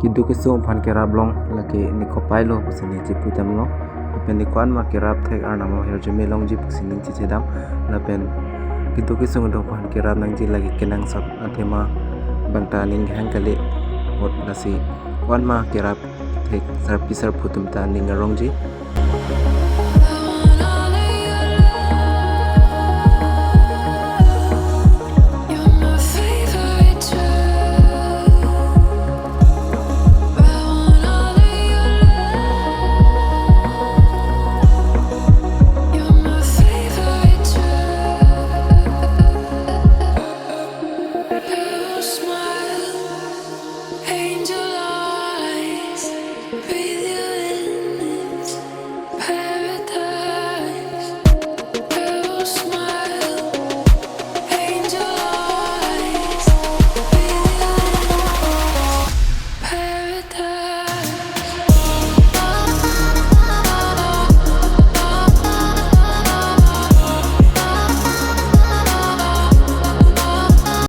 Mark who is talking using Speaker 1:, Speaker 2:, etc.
Speaker 1: Kidu kisung phan kerap long laki ni kopai lo pusini ji putem lo lapen ni kwan ma kerap thek ar namo her jeme long ji pusini ji chedam lapen kidu kisung do phan kerap nang ji lagi kenang sap athema bangta ning hang kali ot nasi kwan ma kerap thek sar pisar putum ta ning rong ji